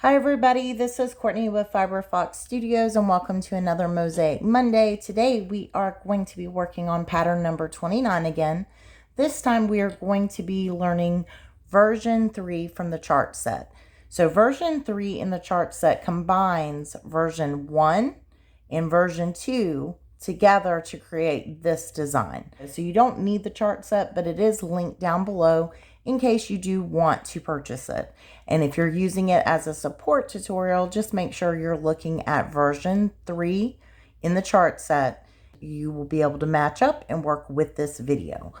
Hi everybody, this is Courtney with Fiber Fox Studios and welcome to another Mosaic Monday. Today we are going to be working on pattern number 29 again. This time we are going to be learning version 3 from the chart set. So version 3 in the chart set combines version 1 and version 2 together to create this design. So you don't need the chart set, but it is linked down below in case you do want to purchase it. And if you're using it as a support tutorial, just make sure you're looking at version 3 in the chart set. You will be able to match up and work with this video.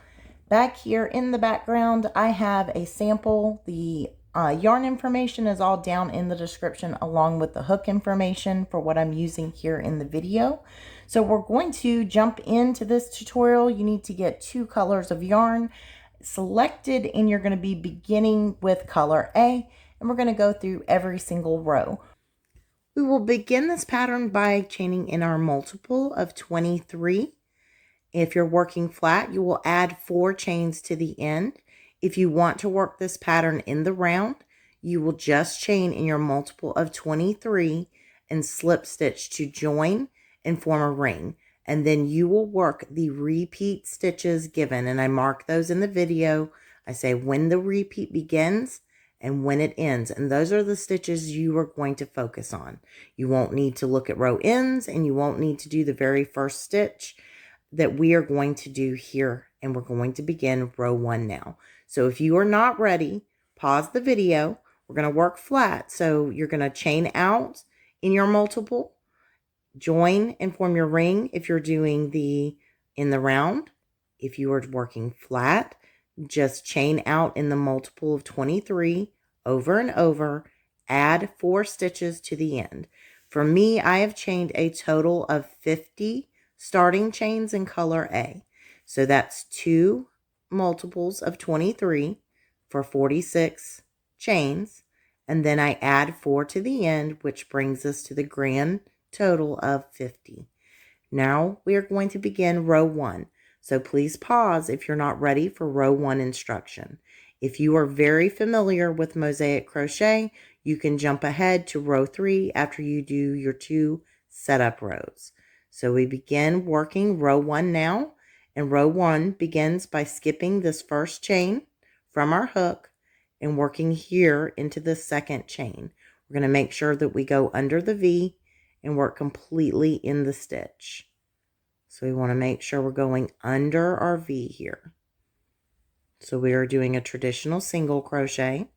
Back here in the background, I have a sample. The yarn information is all down in the description along with the hook information for what I'm using here in the video. So we're going to jump into this tutorial. You need to get 2 colors of yarn selected and you're going to be beginning with color A, and we're going to go through every single row. We will begin this pattern by chaining in our multiple of 23. If you're working flat, you will add 4 chains to the end. If you want to work this pattern in the round, you will just chain in your multiple of 23 and slip stitch to join and form a ring. And then you will work the repeat stitches given. And I mark those in the video. I say when the repeat begins and when it ends. And those are the stitches you are going to focus on. You won't need to look at row ends and you won't need to do the very first stitch that we are going to do here. And we're going to begin row 1 now. So if you are not ready, pause the video. We're going to work flat. So you're going to chain out in your multiple, join and form your ring if you're doing in the round. If you are working flat, just chain out in the multiple of 23 over and over, add 4 stitches to the end. For me, I have chained a total of 50 starting chains in color A. So that's 2 multiples of 23 for 46 chains. And then I add 4 to the end, which brings us to the grand total of 50. Now we are going to begin row 1. So please pause if you're not ready for row 1 instruction. If you are very familiar with Mosaic Crochet, you can jump ahead to row 3 after you do your 2 setup rows. So we begin working row 1 now, and row 1 begins by skipping this first chain from our hook and working here into the second chain. We're going to make sure that we go under the V and work completely in the stitch. So we want to make sure we're going under our V here. So we are doing a traditional single crochet.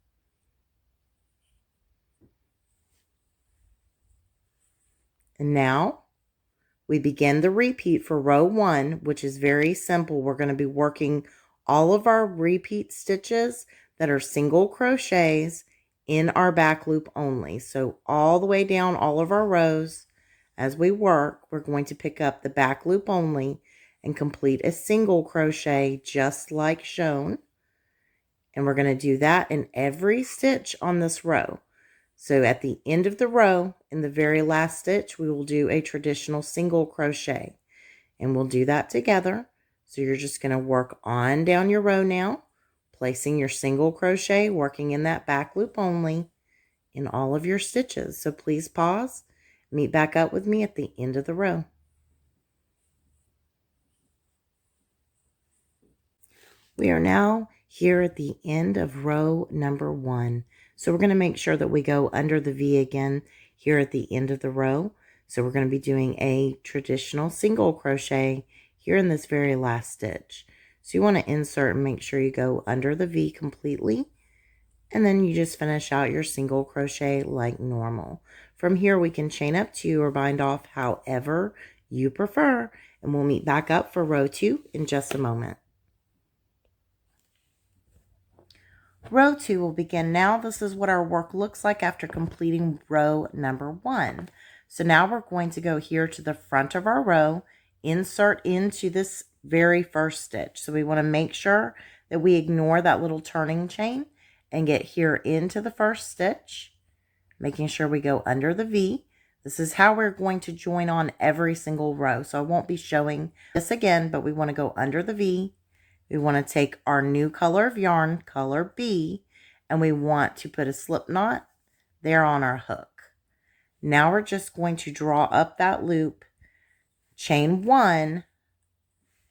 And now we begin the repeat for row 1, which is very simple. We're going to be working all of our repeat stitches that are single crochets in our back loop only. So all the way down all of our rows, as we work, we're going to pick up the back loop only and complete a single crochet just like shown. And we're going to do that in every stitch on this row. So at the end of the row, in the very last stitch, we will do a traditional single crochet. And we'll do that together. So you're just going to work on down your row now, placing your single crochet, working in that back loop only in all of your stitches. So please pause, meet back up with me at the end of the row. We are now here at the end of row number 1. So we're going to make sure that we go under the V again here at the end of the row. So we're going to be doing a traditional single crochet here in this very last stitch. So you want to insert and make sure you go under the V completely. And then you just finish out your single crochet like normal. From here we can chain up 2 or bind off however you prefer. And we'll meet back up for row 2 in just a moment. Row 2 will begin now. This is what our work looks like after completing row number 1. So now we're going to go here to the front of our row, insert into this very first stitch. So we want to make sure that we ignore that little turning chain and get here into the first stitch, making sure we go under the V. This is how we're going to join on every single row. So I won't be showing this again, but we want to go under the V. We want to take our new color of yarn, color B, and we want to put a slip knot, there on our hook. Now we're just going to draw up that loop, chain 1,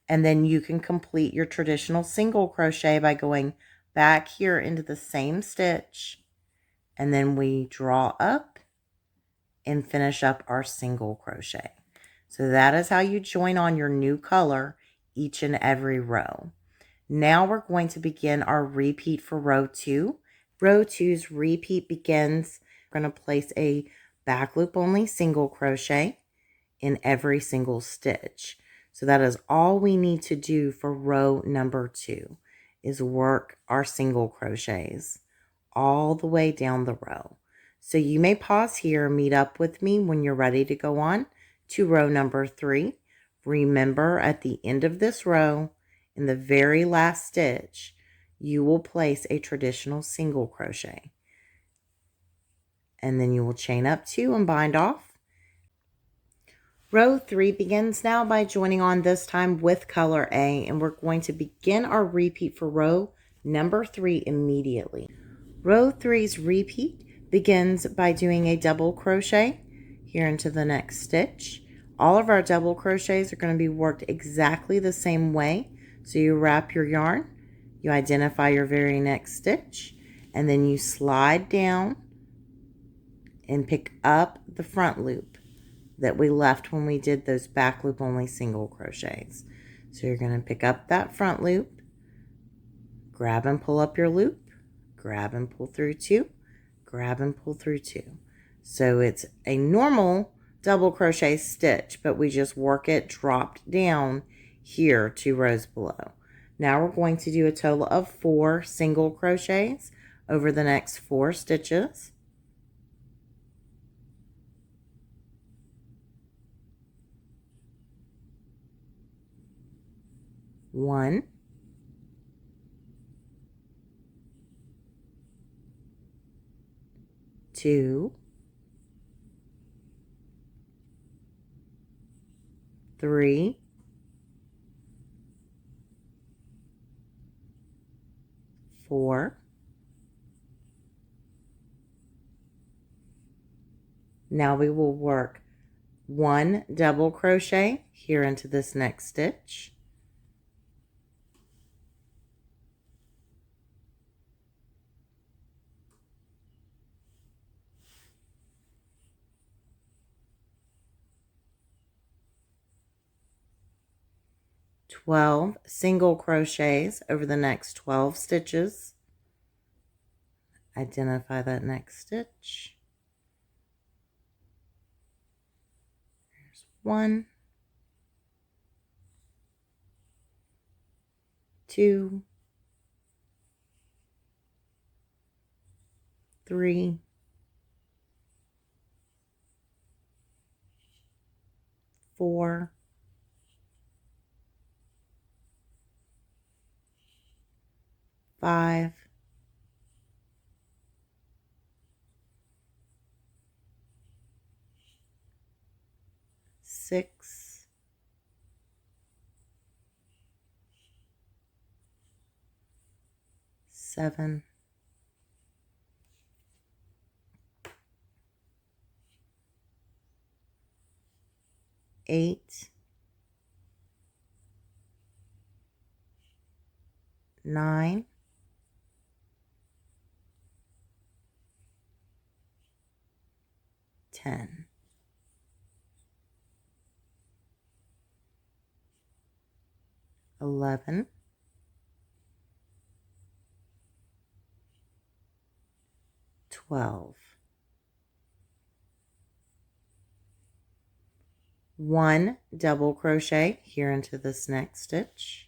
and then you can complete your traditional single crochet by going back here into the same stitch, and then we draw up and finish up our single crochet. So that is how you join on your new color each and every row. Now we're going to begin our repeat for row 2. Row 2's repeat begins. We're going to place a back loop only single crochet in every single stitch. So that is all we need to do for row number 2, is work our single crochets all the way down the row. So you may pause here, meet up with me when you're ready to go on to row number 3. Remember, at the end of this row, in the very last stitch, you will place a traditional single crochet. And then you will chain up 2 and bind off. Row 3 begins now by joining on, this time with color A, and we're going to begin our repeat for row number 3 immediately. Row 3's repeat begins by doing a double crochet here into the next stitch. All of our double crochets are going to be worked exactly the same way. So you wrap your yarn, you identify your very next stitch, and then you slide down and pick up the front loop that we left when we did those back loop only single crochets. So you're going to pick up that front loop, grab and pull up your loop, grab and pull through 2, grab and pull through 2. So it's a normal double crochet stitch, but we just work it dropped down here 2 rows below. Now we're going to do a total of 4 single crochets over the next 4 stitches. One, 2, 3, 4. Now we will work 1 double crochet here into this next stitch. "12 single crochets over the next 12 stitches. Identify that next stitch. There's 1, 2, 3, 4, 5, 6, 7, 8, 9, 10. 11, 12. 1 double crochet here into this next stitch.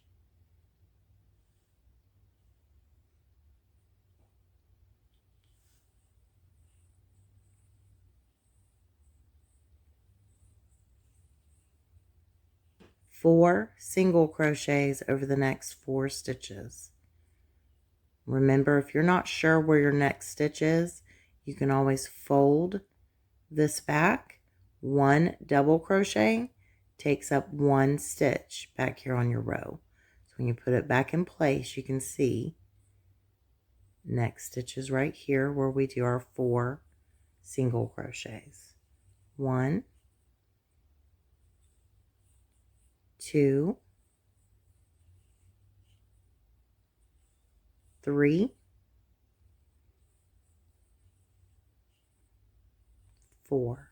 Four single crochets over the next 4 stitches. Remember, if you're not sure where your next stitch is, you can always fold this back. 1 double crochet takes up 1 stitch back here on your row. So when you put it back in place, you can see next stitch is right here where we do our 4 single crochets. 1, 2, 3, 4.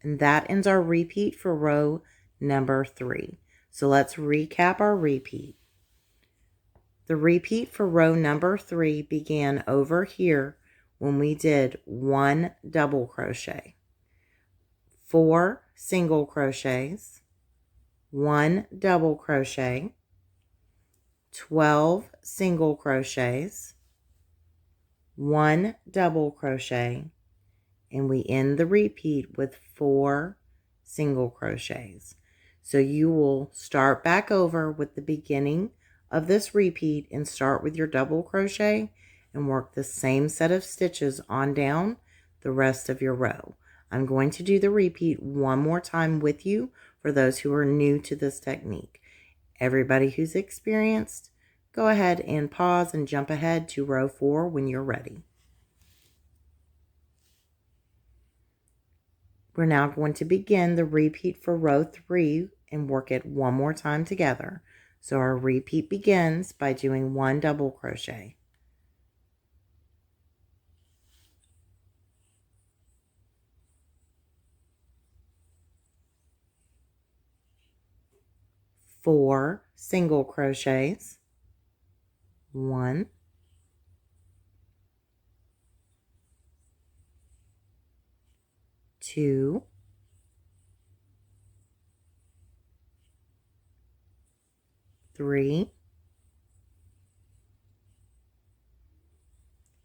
And that ends our repeat for row number 3. So let's recap our repeat. The repeat for row number 3 began over here when we did 1 double crochet, 4 single crochets, 1 double crochet, 12 single crochets, 1 double crochet, and we end the repeat with 4 single crochets. So you will start back over with the beginning of this repeat and start with your double crochet and work the same set of stitches on down the rest of your row. I'm going to do the repeat one more time with you for those who are new to this technique. Everybody who's experienced, go ahead and pause and jump ahead to row 4 when you're ready. We're now going to begin the repeat for row 3 and work it one more time together. So our repeat begins by doing 1 double crochet. Four single crochets. 1, 2, 3,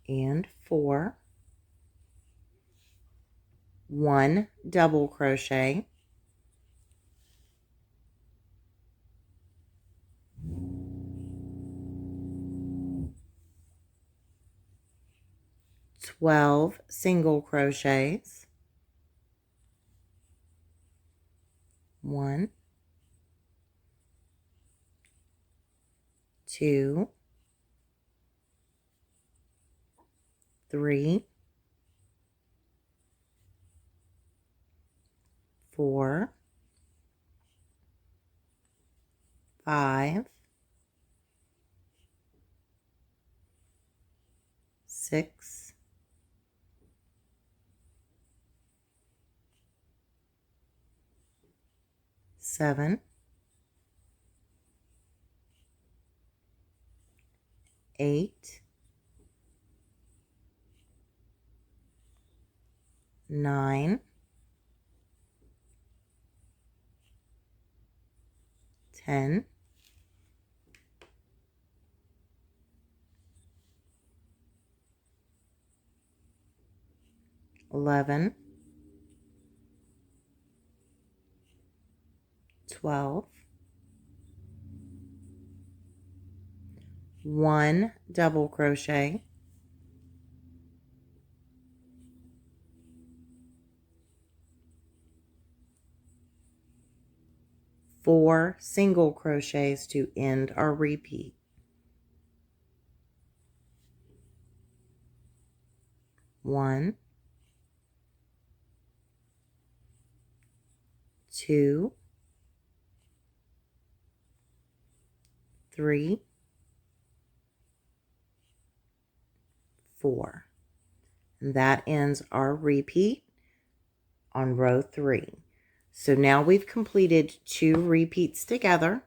and 4. 1 double crochet. 12 single crochets. 1, 2, 3, 4, 5, 6, 7, 8, 9, 10, 11, 12, 1 double crochet, 4 single crochets to end our repeat. 1, 2, 3, 4. And that ends our repeat on row 3. So now we've completed 2 repeats together.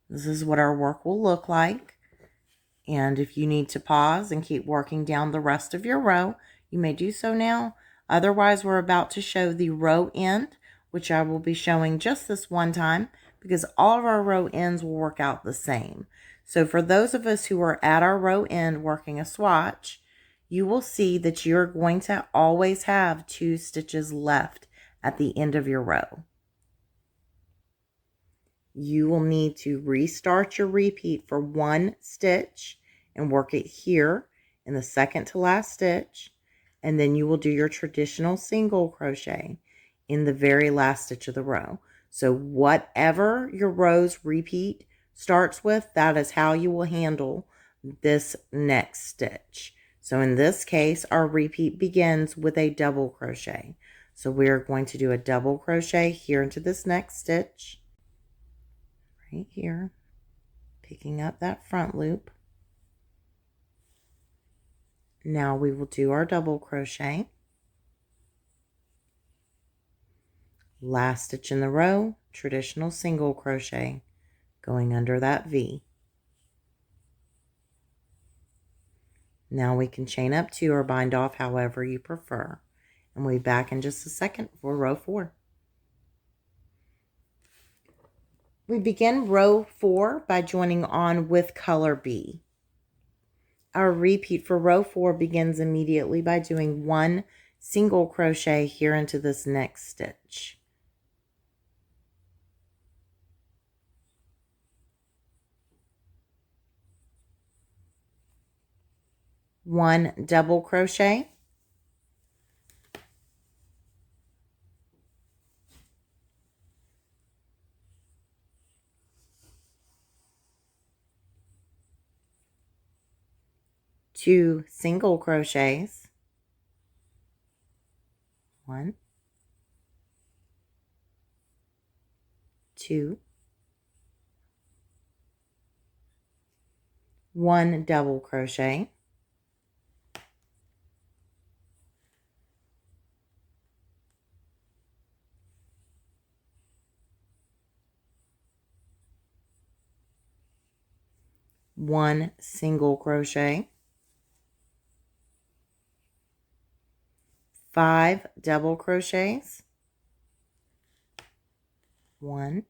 This is what our work will look like. And if you need to pause and keep working down the rest of your row, you may do so now. Otherwise, we're about to show the row end, which I will be showing just this one time because all of our row ends will work out the same. So for those of us who are at our row end working a swatch, you will see that you're going to always have 2 stitches left at the end of your row. You will need to restart your repeat for 1 stitch and work it here in the second to last stitch, and then you will do your traditional single crochet in the very last stitch of the row. So whatever your row's repeat starts with, that is how you will handle this next stitch. So in this case, our repeat begins with a double crochet. So we are going to do a double crochet here into this next stitch, right here, picking up that front loop. Now we will do our double crochet. Last stitch in the row, traditional single crochet, going under that V. Now we can chain up 2 or bind off however you prefer. And we'll be back in just a second for row 4. We begin row 4 by joining on with color B. Our repeat for row 4 begins immediately by doing 1 single crochet here into this next stitch. 1 double crochet, 2 single crochets, 1, 2, 1 double crochet, 1 single crochet, 5 double crochets, 1,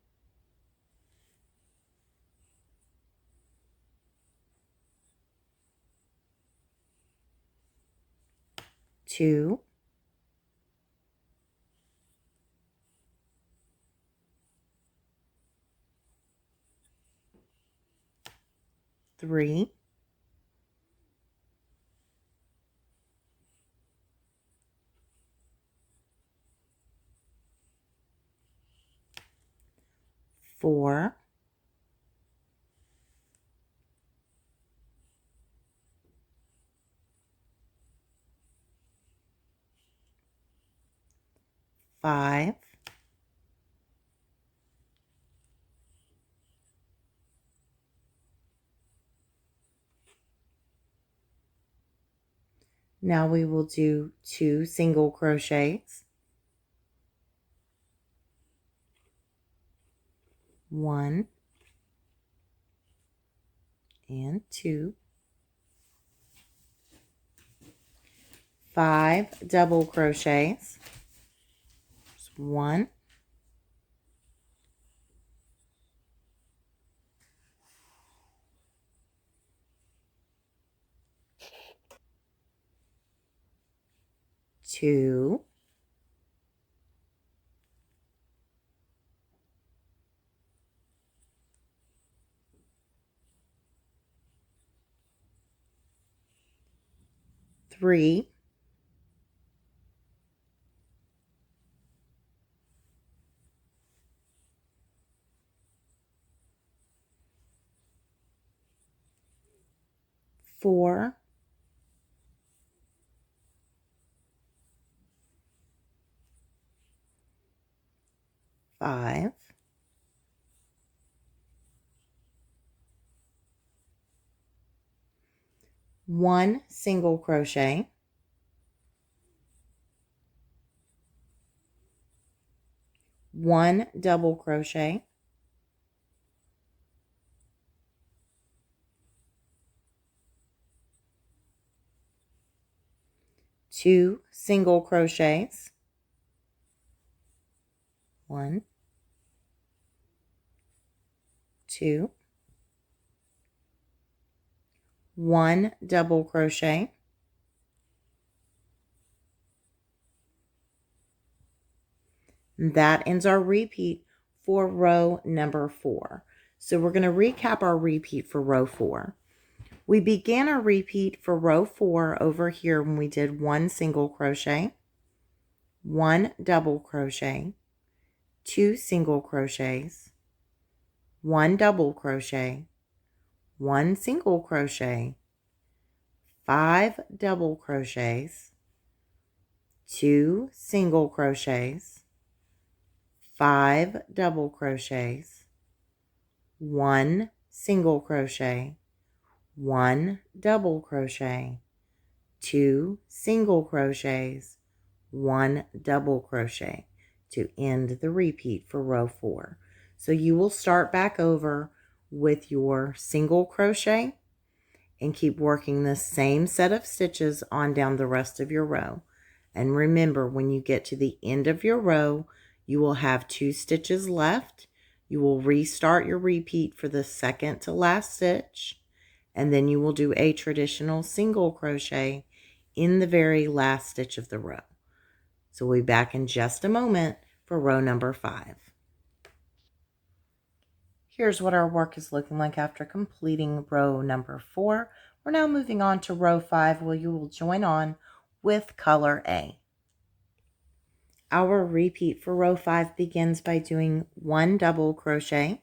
2, 3, 4, 5, 'Now we will do 2 single crochets, 1 and 2, 5 double crochets, 1, 2, 3, 4, 5, 1 single crochet, 1 double crochet, 2 single crochets, 1, 2, 1 double crochet, and that ends our repeat for row number 4. So we're going to recap our repeat for row 4. We began our repeat for row 4 over here when we did 1 single crochet, 1 double crochet, 2 single crochets, 1 double crochet, 1 single crochet, 5 double crochets, 2 single crochets, 5 double crochets, 1 single crochet, 1 double crochet, 2 single crochets, 1 double crochet to end the repeat for row 4. So you will start back over with your single crochet and keep working the same set of stitches on down the rest of your row. And remember, when you get to the end of your row, you will have 2 stitches left. You will restart your repeat for the second to last stitch, and then you will do a traditional single crochet in the very last stitch of the row. So we'll be back in just a moment for row number 5. Here's what our work is looking like after completing row number 4. We're now moving on to row 5, where you will join on with color A. Our repeat for row 5 begins by doing 1 double crochet,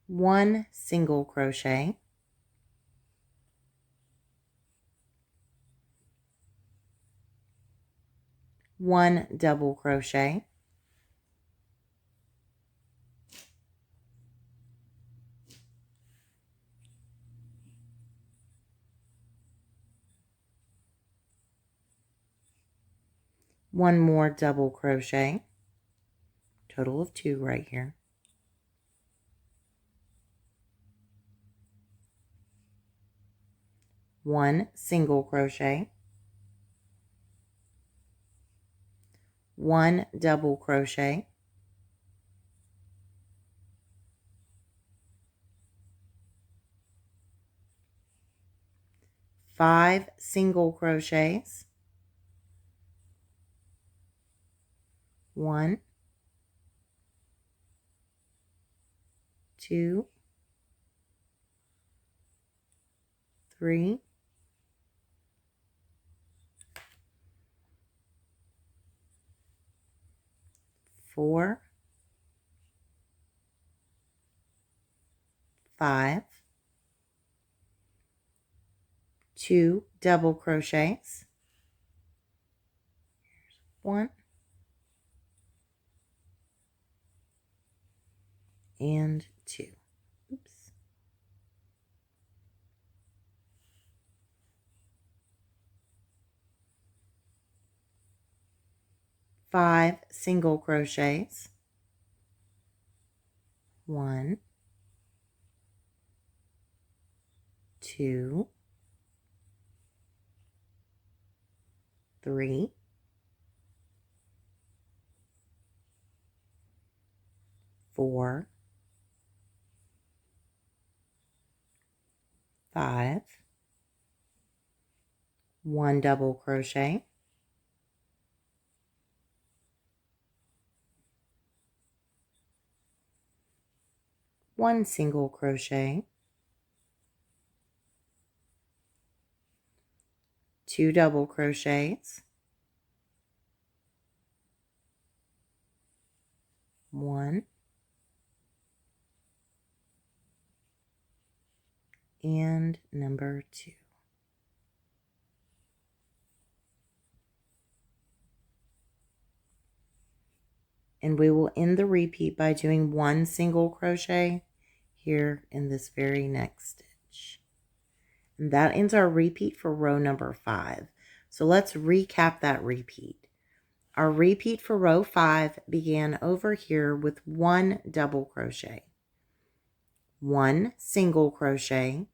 1 single crochet, 1 double crochet, 1 more double crochet, total of 2 right here, 1 single crochet, 1 double crochet, 5 single crochets, 1, 2, 3, 4, 5, 2 double crochets, 1 and 2. Oops. 5 single crochets, 1, 2, 3, 4, 5, 1 double crochet, 1 single crochet, 2 double crochets, 1 and number 2. And we will end the repeat by doing 1 single crochet here in this very next stitch. And that ends our repeat for row number 5. So let's recap that repeat. Our repeat for row 5 began over here with 1 double crochet, 1 single crochet,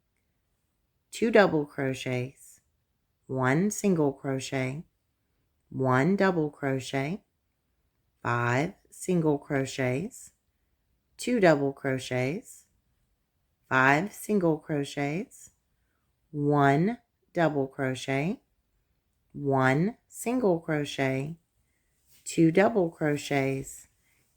2 double crochets, 1 single crochet, 1 double crochet, 5 single crochets, 2 double crochets, 5 single crochets, 1 double crochet, 1 single crochet, 2 double crochets,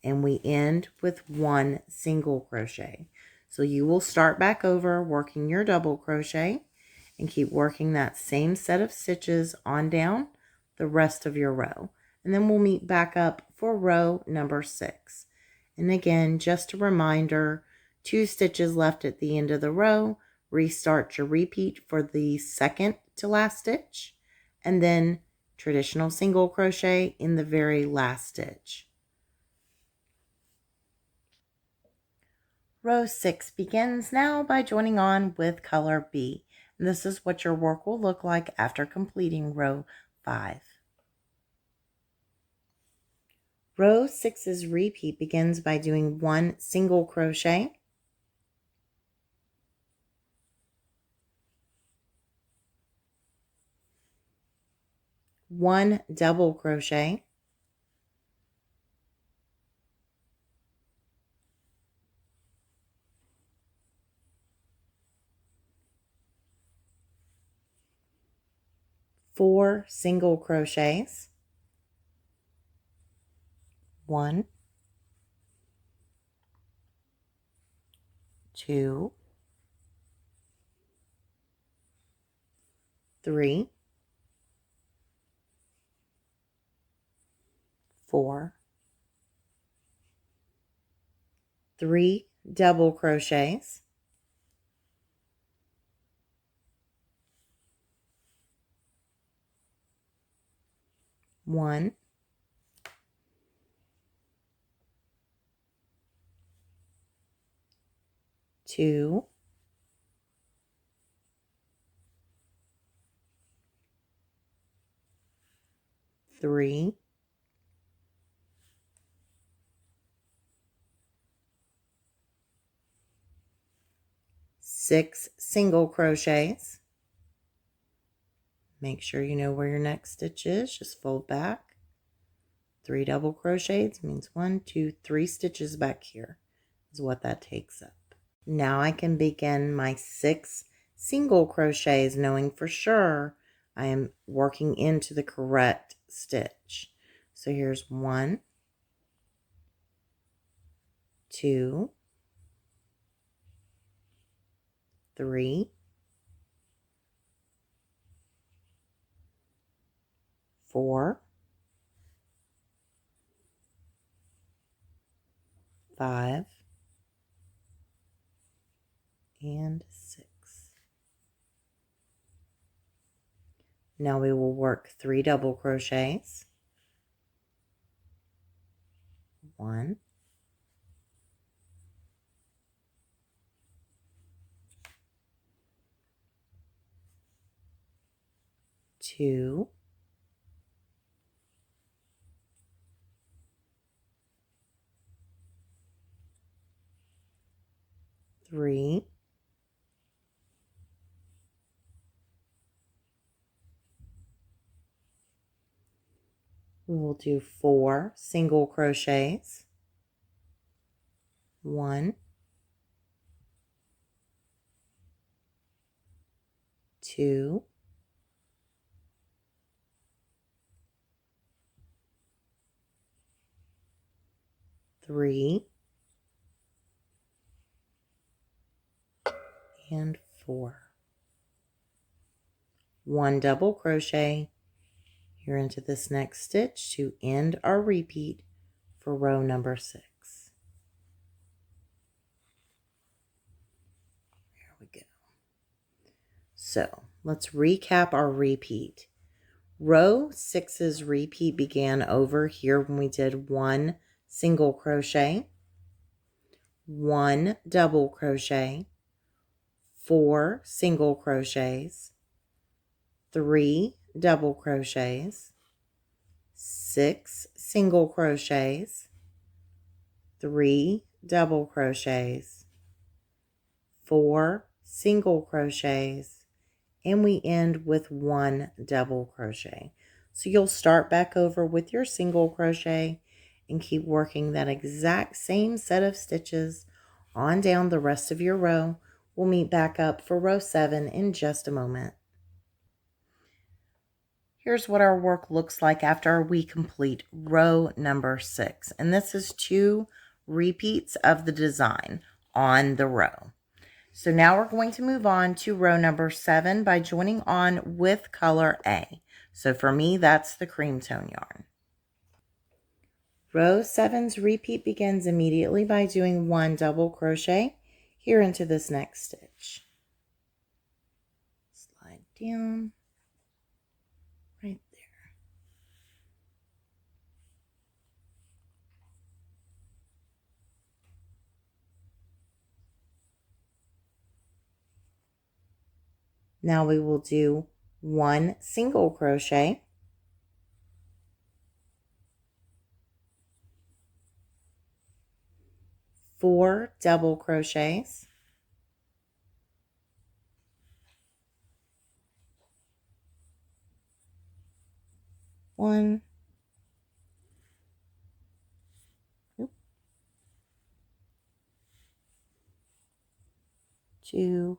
and we end with 1 single crochet. So you will start back over working your double crochet and keep working that same set of stitches on down the rest of your row. And then we'll meet back up for row number 6. And again, just a reminder, 2 stitches left at the end of the row. Restart your repeat for the second to last stitch, and then traditional single crochet in the very last stitch. Row 6 begins now by joining on with color B. And this is what your work will look like after completing row 5. Row 6's repeat begins by doing 1 single crochet, 1 double crochet, 4 single crochets, 1, 2, 3, 4, 3 double crochets, 1, 2, 3, 6 single crochets. Make sure you know where your next stitch is. Just fold back. 3 double crochets means 1, 2, 3 stitches back here is what that takes up. Now I can begin my 6 single crochets, knowing for sure I am working into the correct stitch. So here's 1, 2, 3, 4, 5, and 6. Now we will work 3 double crochets. 1, 2, 3, 4 single crochets. 1, 2, 3, and 4. 1 double crochet here into this next stitch to end our repeat for row number 6. There we go. So let's recap our repeat. Row 6's repeat began over here when we did 1 single crochet, 1 double crochet, 4 single crochets, 3 double crochets, 6 single crochets, 3 double crochets, 4 single crochets, and we end with 1 double crochet. So you'll start back over with your single crochet and keep working that exact same set of stitches on down the rest of your row. We'll meet back up for row 7 in just a moment. Here's what our work looks like after we complete row number 6. And this is 2 repeats of the design on the row. So now we're going to move on to row number 7 by joining on with color A. So for me, that's the cream tone yarn. Row 7's repeat begins immediately by doing 1 double crochet here into this next stitch. Slide down right there. Now we will do 1 single crochet, 4 double crochets, 1, 2,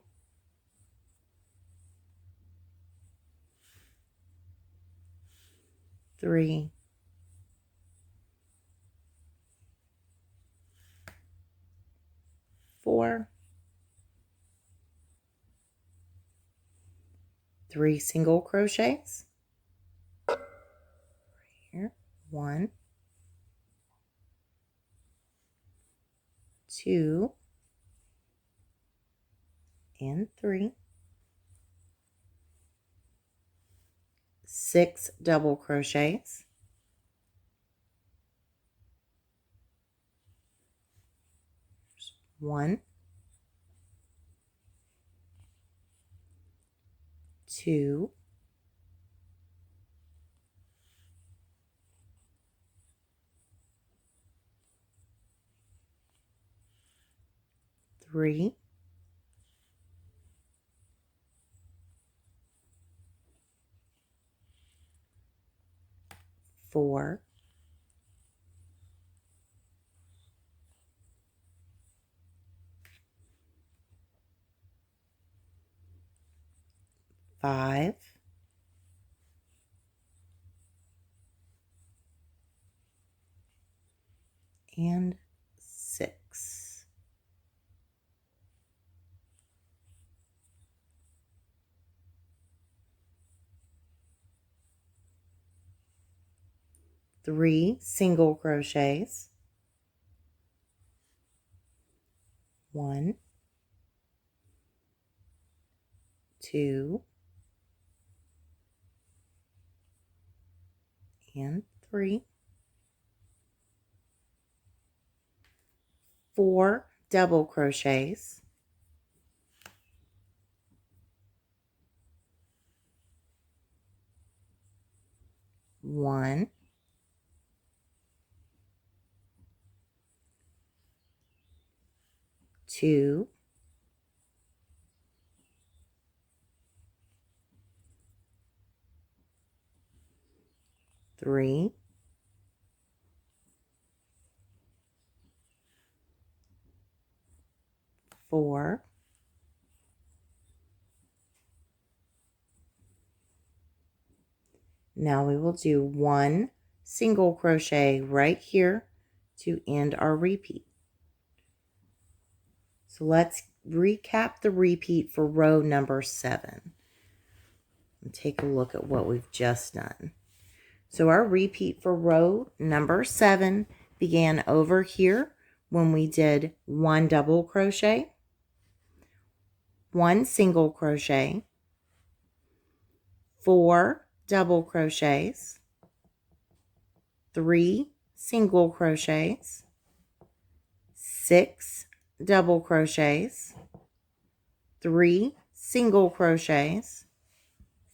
3, 4, 3 single crochets, here, 1, 2, and 3, 6 double crochets, 1, 2, 3, 4, 5, and 6. Three single crochets, 1, 2, and 3, 4 double crochets, 1, 2, 3, 4, 1 single crochet right here to end our repeat. So let's recap the repeat for row number 7 and take a look at what we've just done. So our repeat for row number 7 began over here when we did 1 double crochet, 1 single crochet, 4 double crochets, 3 single crochets, 6 double crochets, 3 single crochets,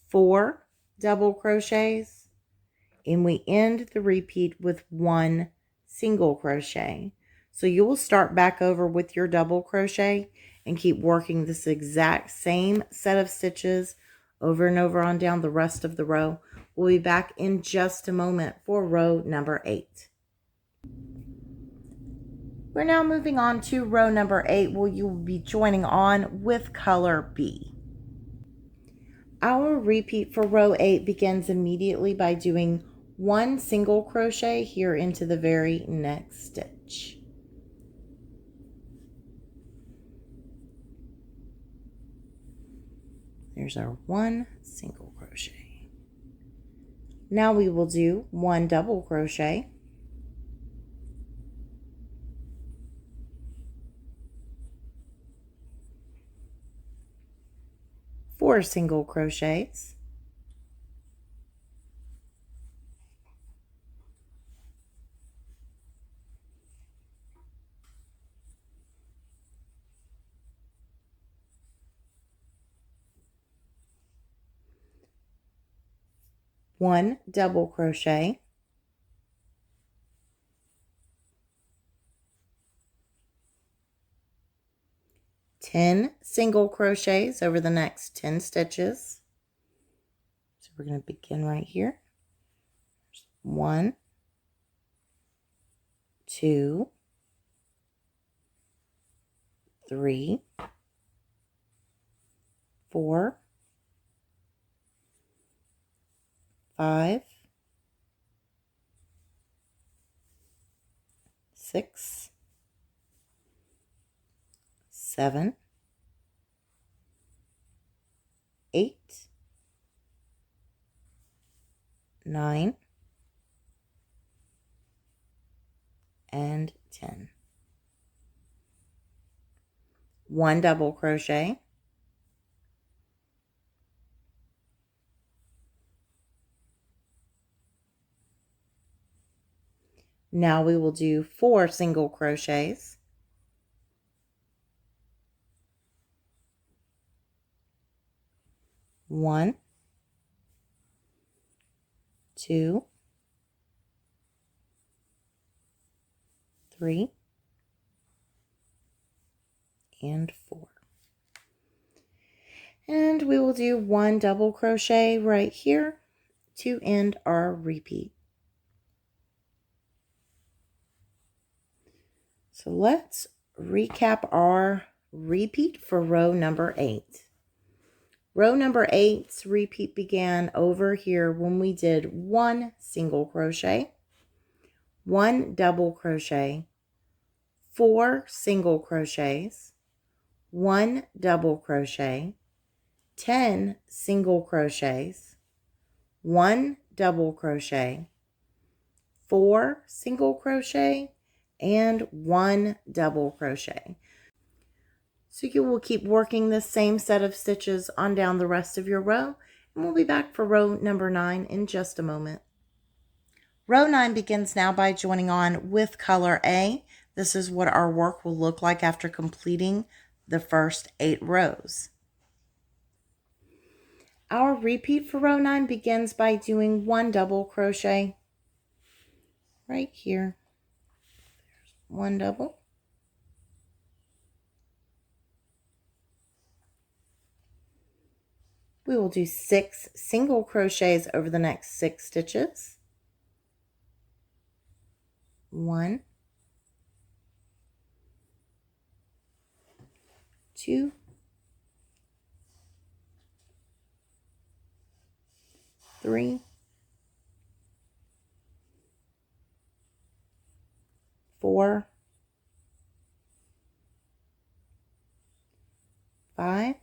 4 double crochets, and we end the repeat with 1 single crochet. So you will start back over with your double crochet and keep working this exact same set of stitches over and over on down the rest of the row. We'll be back in just a moment for row number 8. We're now moving on to row number 8, where you will be joining on with color B. Our repeat for row 8 begins immediately by doing 1 single crochet here into the very next stitch. There's our 1 single crochet. Now we will do 1 double crochet, 4 single crochets, 1 double crochet, 10 single crochets over the next 10 stitches. So we're going to begin right here. 1, 2, 3, 4, 5, 6, 7, 8, 9, and 10. 1 double crochet, now we will do 4 single crochets, 1, 2, 3, and 4. And we will do 1 double crochet right here to end our repeat. So let's recap our repeat for row number 8. Row number 8's repeat began over here when we did 1 single crochet, 1 double crochet, 4 single crochets, 1 double crochet, 10 single crochets, 1 double crochet, 4 single crochet, and 1 double crochet. So you will keep working this same set of stitches on down the rest of your row, and we'll be back for row number 9 in just a moment. Row 9 begins now by joining on with color A. This is what our work will look like after completing the first 8 rows. Our repeat for row 9 begins by doing 1 double crochet right here. There's 1 double. We will do 6 single crochets over the next 6 stitches. 1, 2, 3, 4, 5,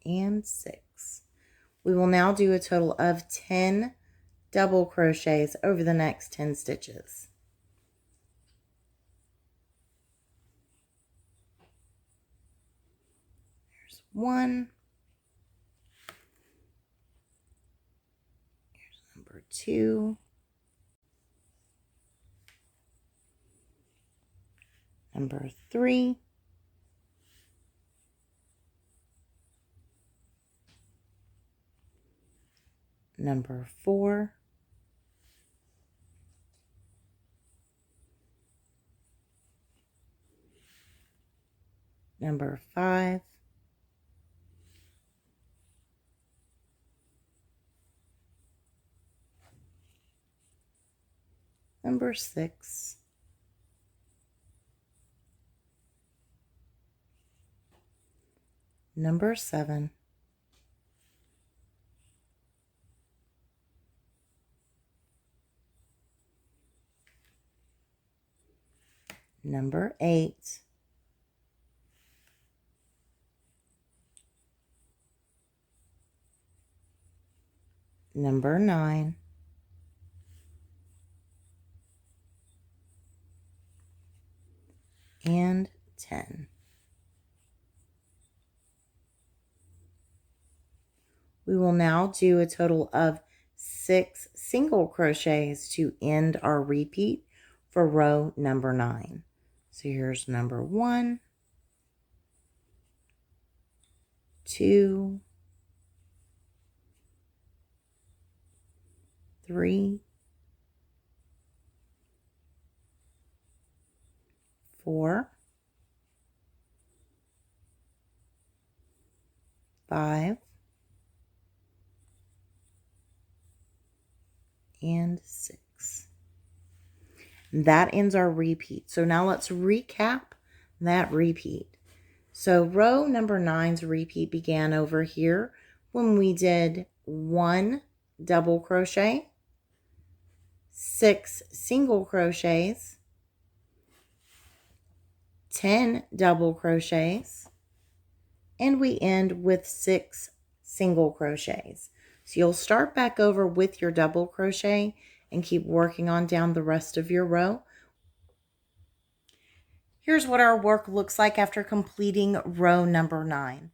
and 6. We will now do a total of 10 double crochets over the next 10 stitches. There's 1. Here's number 2. Number 3. Number 4. Number 5. Number 6. Number 7. Number 8. number 9, and 10. We will now do a total of 6 single crochets to end our repeat for row number 9. So here's number 1, 2, 3, 4, 5, and 6. That ends our repeat. So now let's recap that repeat. So row number 9's repeat began over here when we did 1 double crochet, 6 single crochets, 10 double crochets, and we end with 6 single crochets. So you'll start back over with your double crochet and keep working on down the rest of your row. Here's what our work looks like after completing row number 9.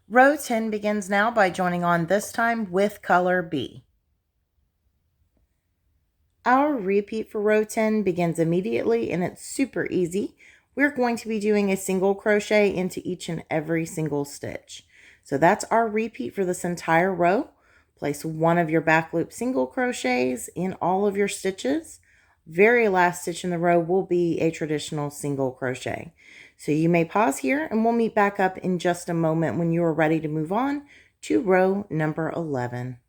Row 10 begins now by joining on this time with color B. Our repeat for row 10 begins immediately and it's super easy. We're going to be doing a single crochet into each and every single stitch. So that's our repeat for this entire row. Place one of your back loop single crochets in all of your stitches. Very last stitch in the row will be a traditional single crochet. So you may pause here and we'll meet back up in just a moment when you are ready to move on to row number 11.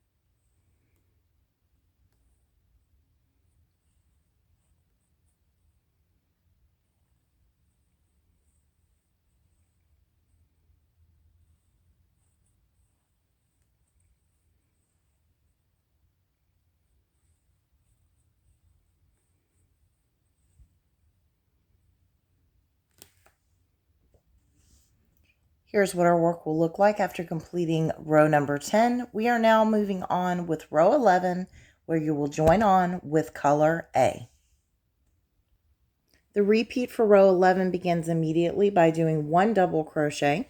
Here's what our work will look like after completing row number 10. We are now moving on with row 11, where you will join on with color A. The repeat for row 11 begins immediately by doing 1 double crochet,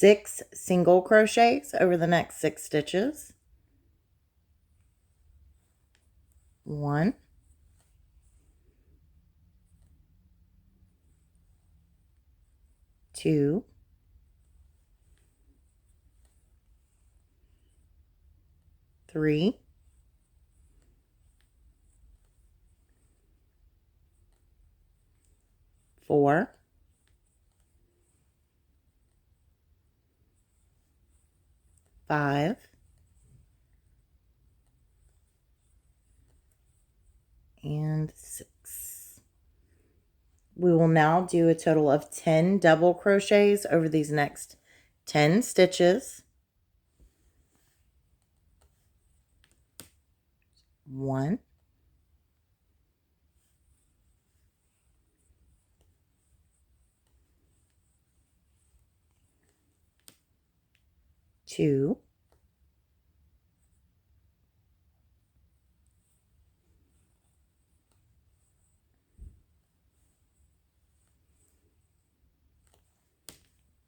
six single crochets over the next 6 stitches, 1, 2, 3, 4, 5, and 6. We will now do a total of 10 double crochets over these next 10 stitches. 1, 2,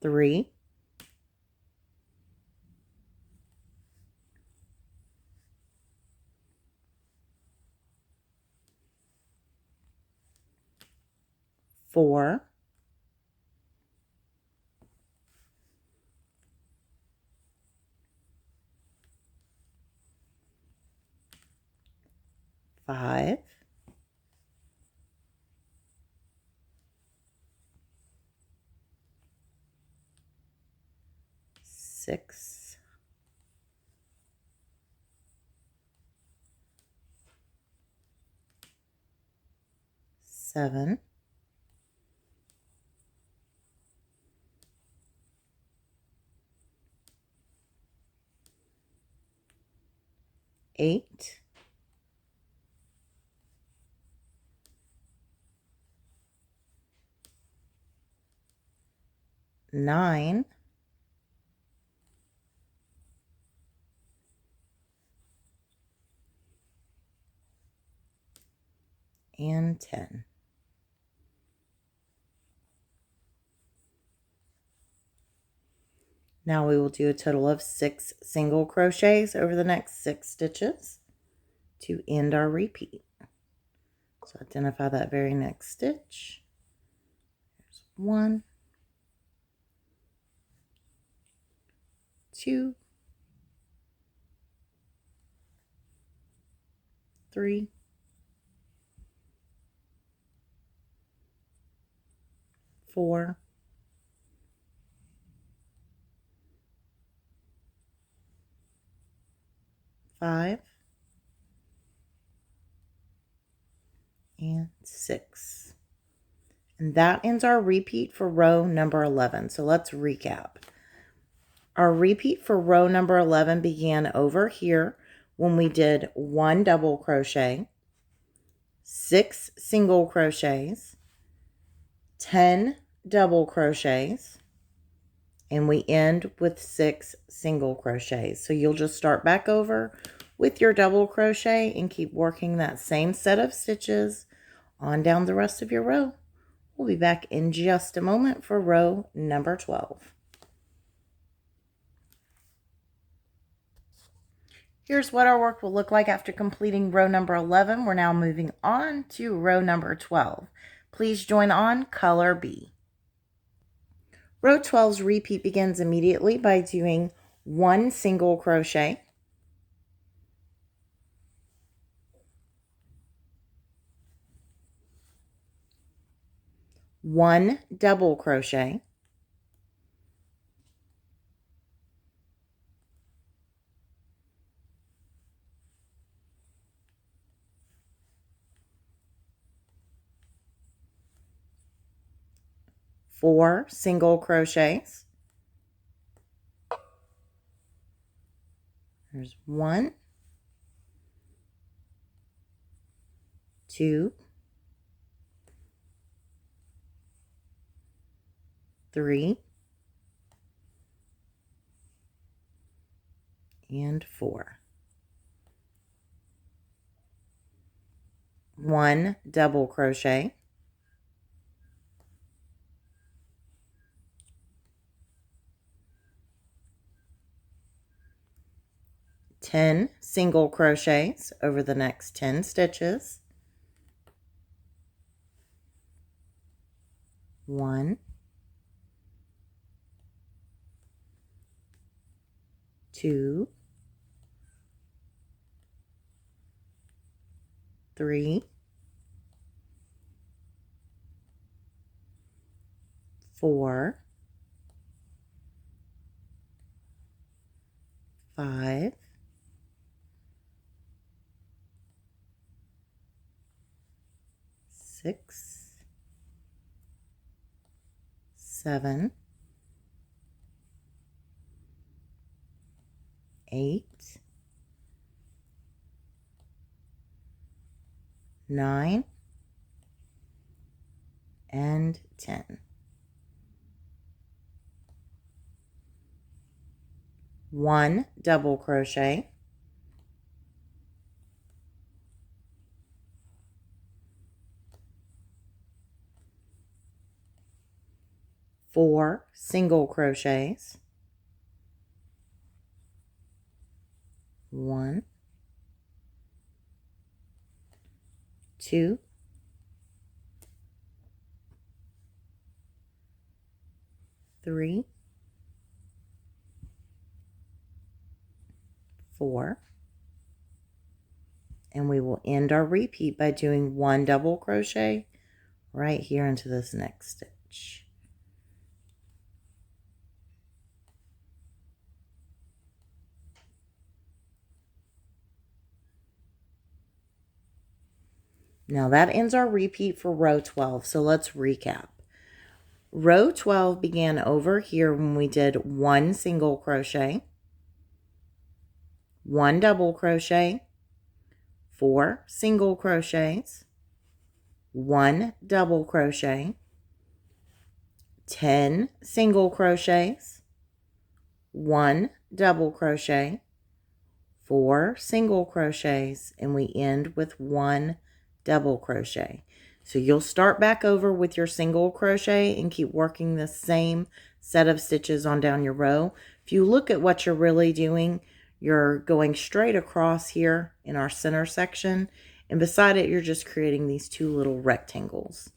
3, 4, 5, 6, 7, 8, 9, and 10. Now we will do a total of 6 single crochets over the next 6 stitches to end our repeat. So identify that very next stitch. There's 1, 2, 3, 4, 5, and 6. And that ends our repeat for row number 11. So let's recap. Our repeat for row number 11 began over here when we did 1 double crochet, 6 single crochets, 10 double crochets, and we end with 6 single crochets. So you'll just start back over with your double crochet and keep working that same set of stitches on down the rest of your row. We'll be back in just a moment for row number 12. Here's what our work will look like after completing row number 11. We're now moving on to row number 12. Please join on color B. Row 12's repeat begins immediately by doing 1 single crochet, 1 double crochet, 4 single crochets. There's 1, 2, 3, and 4. 1 double crochet, 10 single crochets over the next 10 stitches, 1, 2, 3, 4, 5, 6, 7, 8, 9, and 10. 1 double crochet, 4 single crochets, 1, 2, 3, 4, and we will end our repeat by doing 1 double crochet right here into this next stitch. Now that ends our repeat for row 12, so let's recap. Row 12 began over here when we did 1 single crochet, 1 double crochet, 4 single crochets, 1 double crochet, 10 single crochets, 1 double crochet, 4 single crochets, and we end with 1 double crochet. So you'll start back over with your single crochet and keep working the same set of stitches on down your row. If you look at what you're really doing, you're going straight across here in our center section, and beside it you're just creating these 2 little rectangles.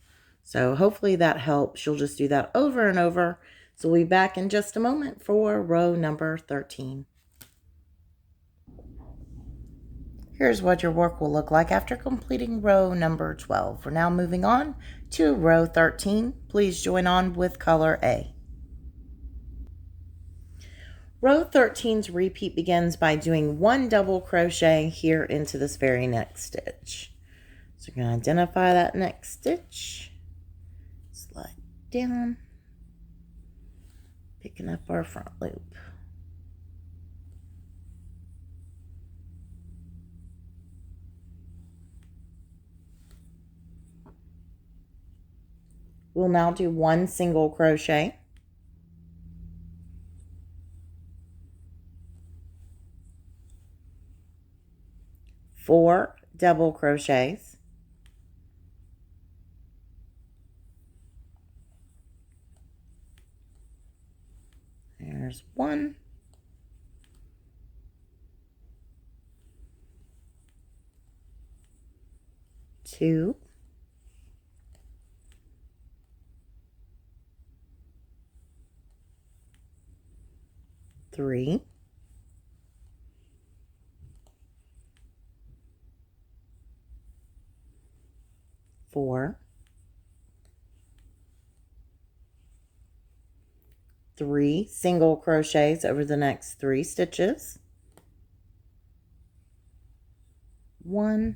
So hopefully that helps. You'll just do that over and over. So we'll be back in just a moment for row number 13. Here's what your work will look like after completing row number 12. We're now moving on to row 13. Please join on with color A. Row 13's repeat begins by doing 1 double crochet here into this very next stitch. So you're going to identify that next stitch, slide down, picking up our front loop. We'll now do 1 single crochet, 4 double crochets, there's 1, 2, 3, 4, 3 single crochets over the next 3 stitches, 1,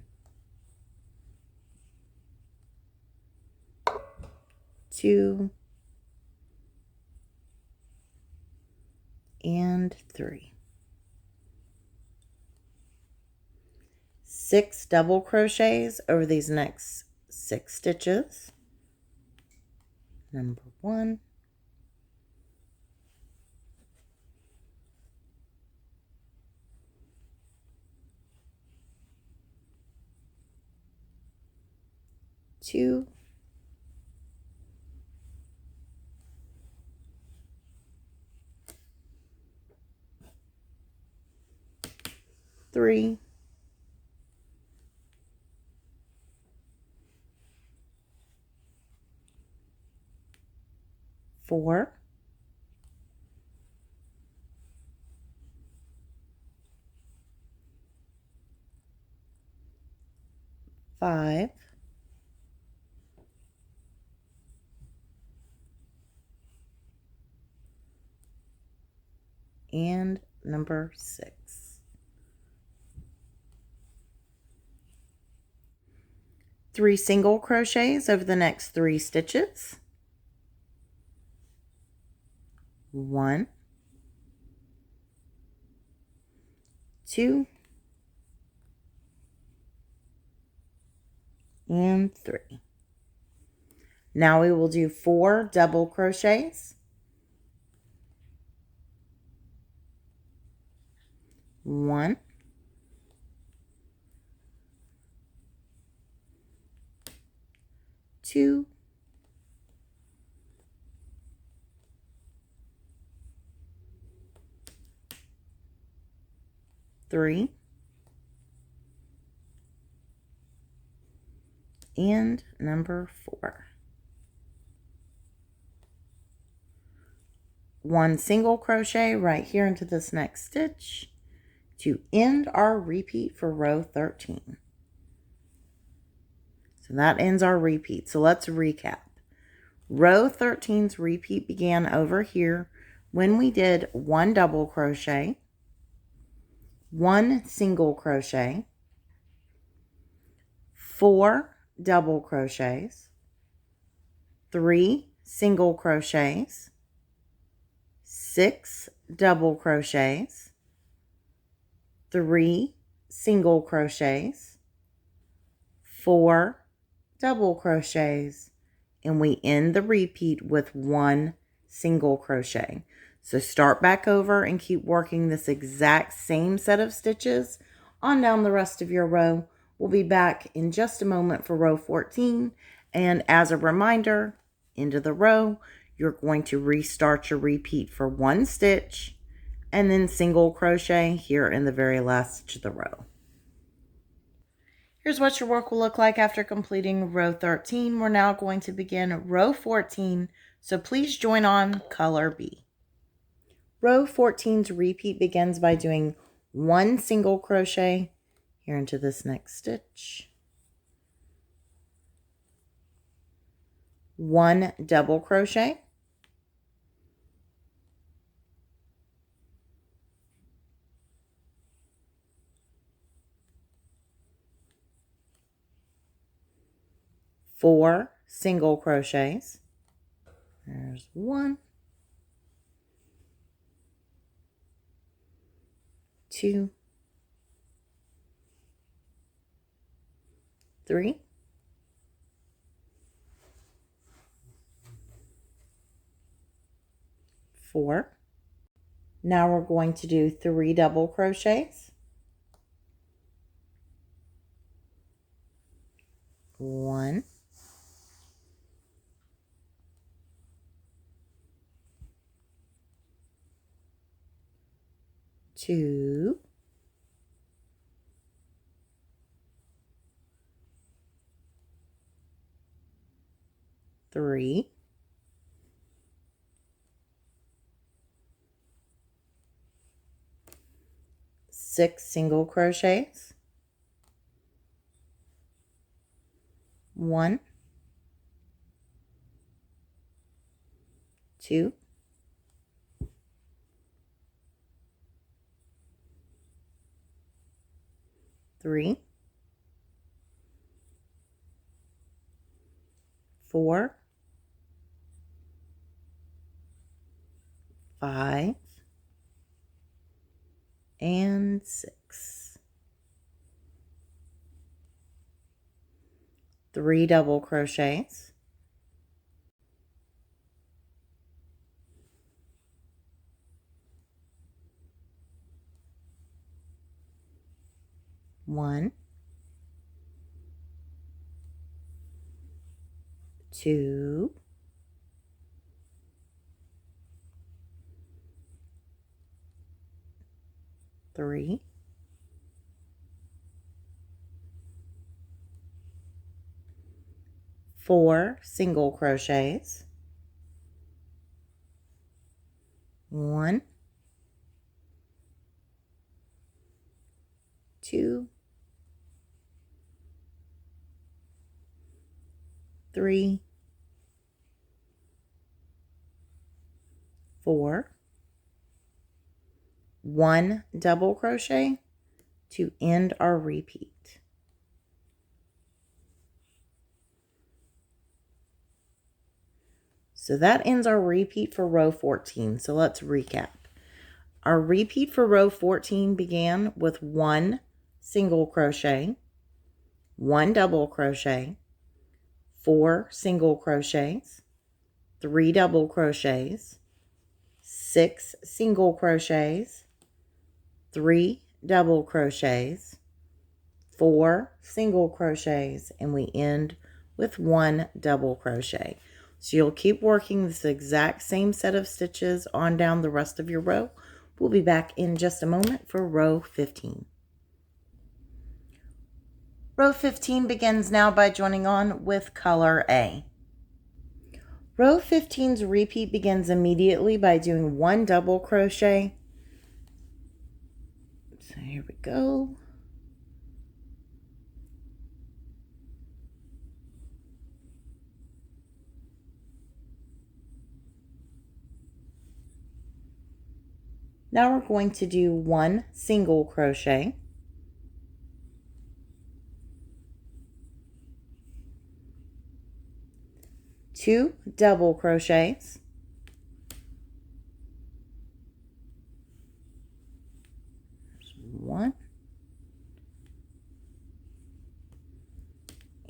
2, and 3. 6 double crochets over these next 6 stitches. Number 1, 2, 3, 4, 5, and number 6. 3 single crochets over the next 3 stitches. 1, 2, and 3. Now we will do 4 double crochets. 1, 2, 3, and number 4. 1 single crochet right here into this next stitch to end our repeat for row 13. So that ends our repeat. So let's recap. Row 13's repeat began over here when we did 1 double crochet, 1 single crochet, 4 double crochets, 3 single crochets, 6 double crochets, 3 single crochets, 4 double crochets, and we end the repeat with 1 single crochet. So start back over and keep working this exact same set of stitches on down the rest of your row. We'll be back in just a moment for row 14. And as a reminder, into the row, you're going to restart your repeat for 1 stitch and then single crochet here in the very last stitch of the row. Here's what your work will look like after completing row 13. We're now going to begin row 14, so please join on color B. Row 14's repeat begins by doing 1 single crochet here into this next stitch, 1 double crochet, 4 single crochets. There's 1, 2, 3, 4. Now we're going to do 3 double crochets. 1, 2, 3, 6 single crochets, 1, 2, 3, 4, 5, and 6. 3 double crochets, 1, 2, 3, 4 single crochets, 1, 2, 3, 4, 1 double crochet to end our repeat. So that ends our repeat for row 14. So let's recap. Our repeat for row 14 began with 1 single crochet, 1 double crochet, 4 single crochets, 3 double crochets, 6 single crochets, 3 double crochets, 4 single crochets, and we end with 1 double crochet. So you'll keep working this exact same set of stitches on down the rest of your row. We'll be back in just a moment for row 15. Row 15 begins now by joining on with color A. Row 15's repeat begins immediately by doing 1 double crochet. So here we go. Now we're going to do 1 single crochet, 2 double crochets, 1,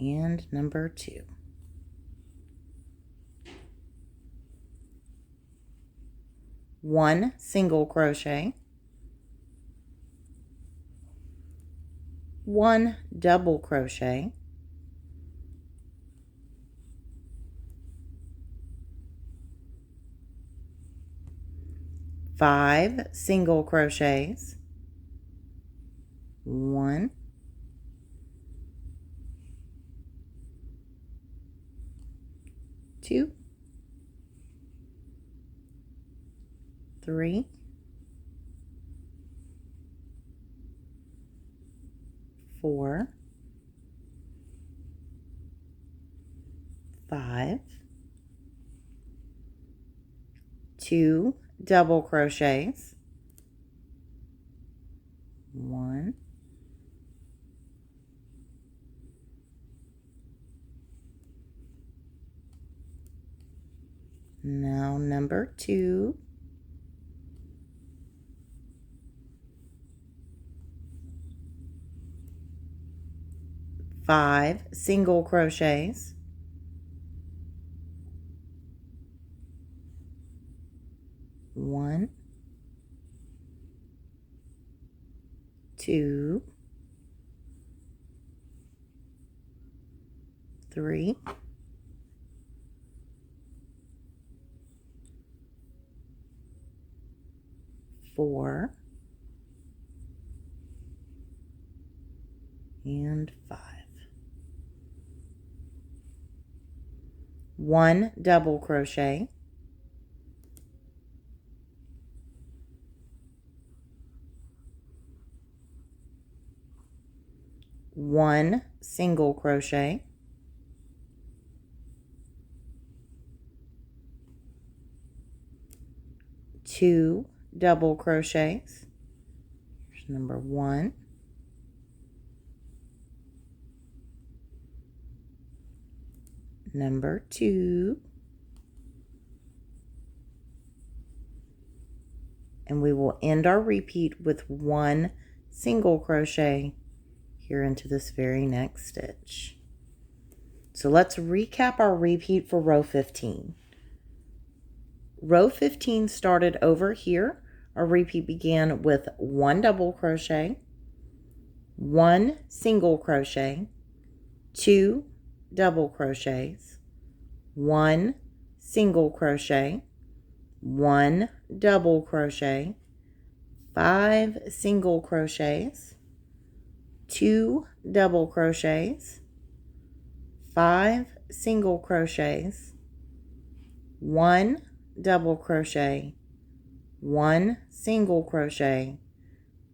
and number 2. One single crochet, one double crochet, five single crochets, 1, 2, 3, 4, 5, 2 double crochets, 1, now number 2, 5 single crochets, 1, 2, 3, 4, and 5. 1 double crochet, 1 single crochet, 2 double crochets. Here's number 1, number 2, and we will end our repeat with 1 single crochet here into this very next stitch. So let's recap our repeat for row 15. Row 15 started over here. Our repeat began with 1 double crochet, 1 single crochet, 2 double crochets, 1 single crochet, 1 double crochet, 5 single crochets, 2 double crochets, 5 single crochets, 1 double crochet, 1 single crochet,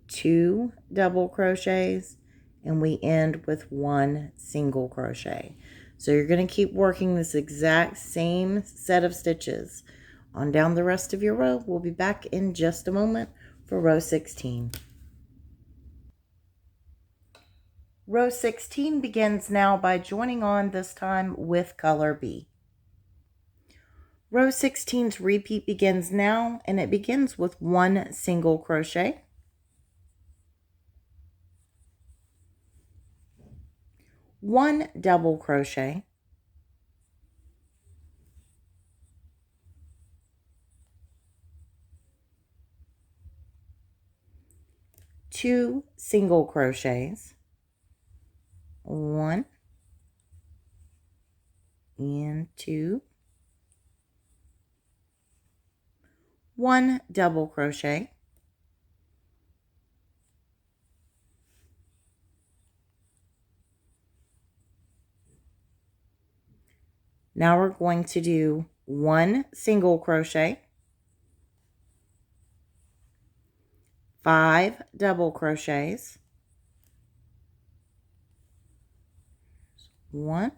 2 double crochets, and we end with 1 single crochet. So you're going to keep working this exact same set of stitches on down the rest of your row. We'll be back in just a moment for row 16. Row 16 begins now by joining on, this time with color B. Row 16's repeat begins now, and it begins with 1 single crochet, 1 double crochet, 2 single crochets, 1 and 2, 1 double crochet, now we're going to do 1 single crochet, 5 double crochets, 1,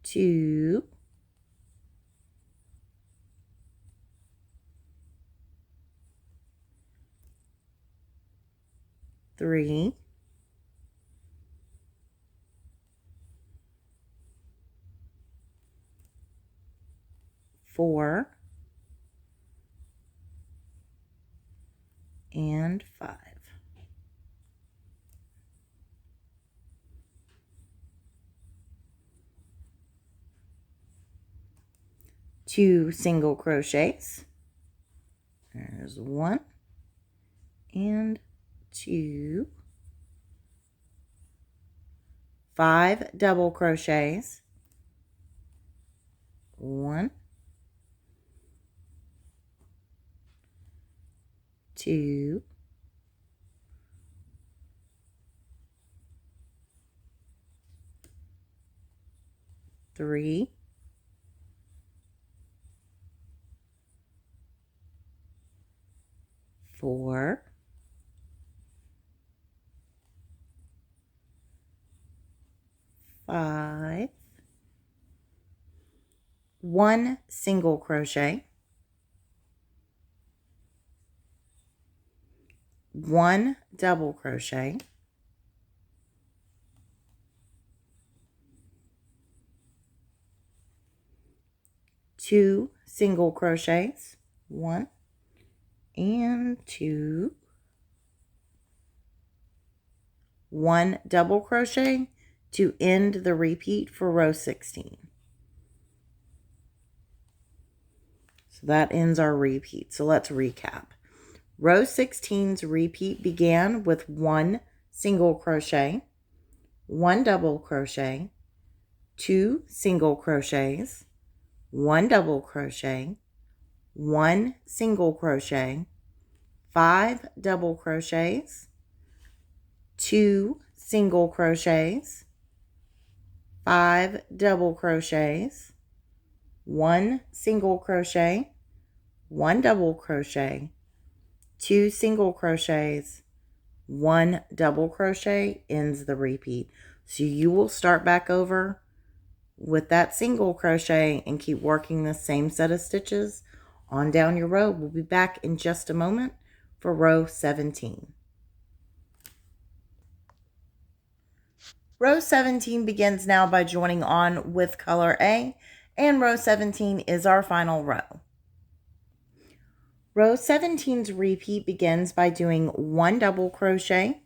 2, 3, 4, and 5. 2 single crochets. There's 1 and 2. 5 double crochets. 1, 2, 3, 4, 5, 1 single crochet, 1 double crochet, 2 single crochets, 1 and 2, 1 double crochet to end the repeat for row 16. So that ends our repeat. So let's recap. Row 16's repeat began with 1 single crochet, 1 double crochet, 2 single crochets, 1 double crochet, 1 single crochet, 5 double crochets, 2 single crochets, 5 double crochets, 1 single crochet, 1 double crochet, 2 single crochets, 1 double crochet ends the repeat. So you will start back over with that single crochet and keep working the same set of stitches on down your row. We'll be back in just a moment for row 17. Row 17 begins now by joining on with color A, and row 17 is our final row. Row 17's repeat begins by doing 1 double crochet,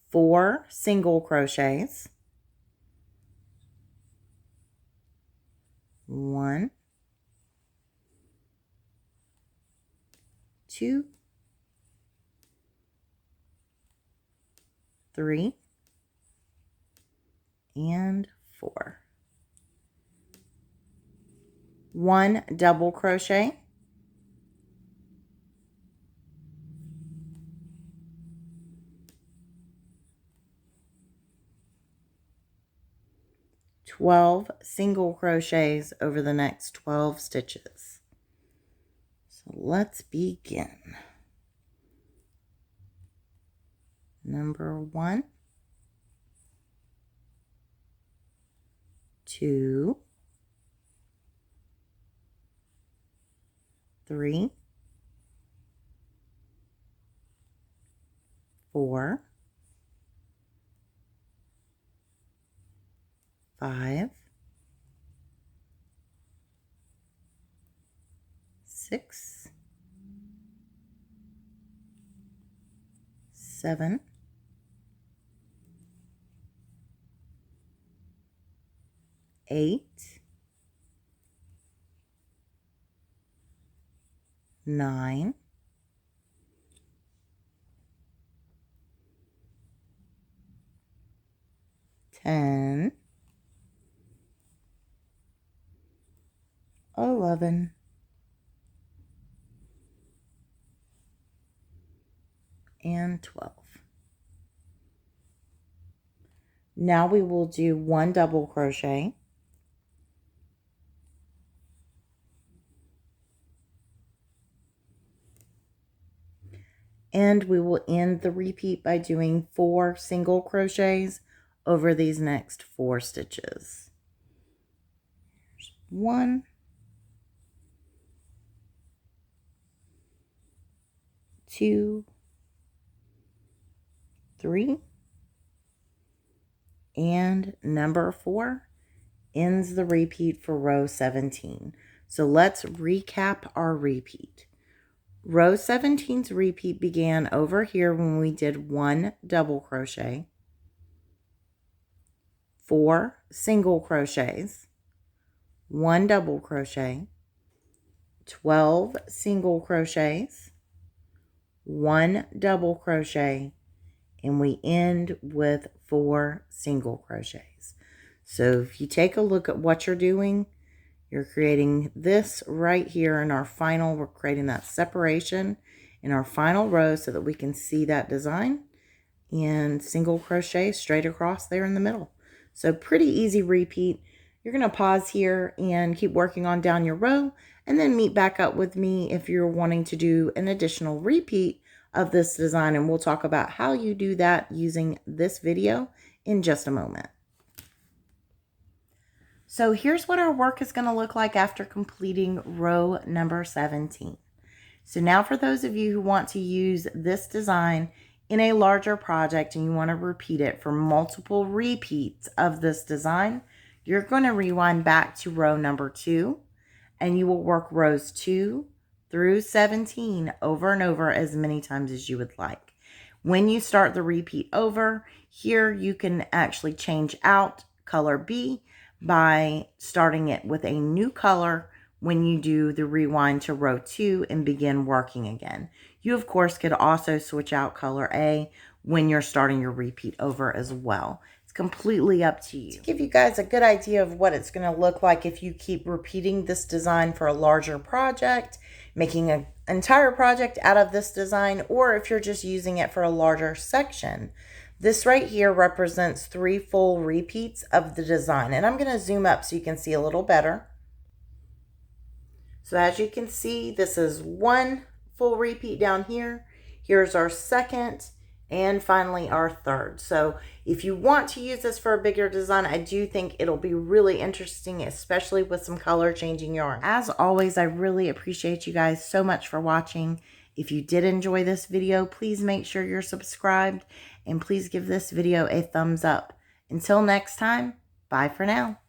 4 single crochets, 1, 2, 3, and 4. 1 double crochet, 12 single crochets over the next 12 stitches. So let's begin. Number 1, 2, 3, 4, 5, 6, 7, 8, 9, 10, 11, and 12. Now we will do 1 double crochet, and we will end the repeat by doing 4 single crochets over these next 4 stitches. Here's 1, 2, 3, and number 4 ends the repeat for row 17. So let's recap our repeat. Row 17's repeat began over here when we did 1 double crochet, 4 single crochets, 1 double crochet, 12 single crochets, 1 double crochet, and we end with 4 single crochets. So if you take a look at what you're doing, you're creating this right here in our final, we're creating that separation in our final row so that we can see that design, and single crochet straight across there in the middle. So pretty easy repeat. You're going to pause here and keep working on down your row, and then meet back up with me if you're wanting to do an additional repeat of this design, and we'll talk about how you do that using this video in just a moment. So here's what our work is going to look like after completing row number 17. So now for those of you who want to use this design in a larger project and you want to repeat it for multiple repeats of this design, you're going to rewind back to row number 2, and you will work rows 2 through 17 over and over as many times as you would like. When you start the repeat over, here you can actually change out color B by starting it with a new color when you do the rewind to row 2 and begin working again. You, of course, could also switch out color A when you're starting your repeat over as well. It's completely up to you. To give you guys a good idea of what it's going to look like if you keep repeating this design for a larger project, making an entire project out of this design, or if you're just using it for a larger section. This right here represents 3 full repeats of the design, and I'm going to zoom up so you can see a little better. So as you can see, this is 1 full repeat down here. Here's our second, and finally our third. So if you want to use this for a bigger design, I do think it'll be really interesting, especially with some color changing yarn. As always, I really appreciate you guys so much for watching. If you did enjoy this video, please make sure you're subscribed, and please give this video a thumbs up. Until next time, bye for now.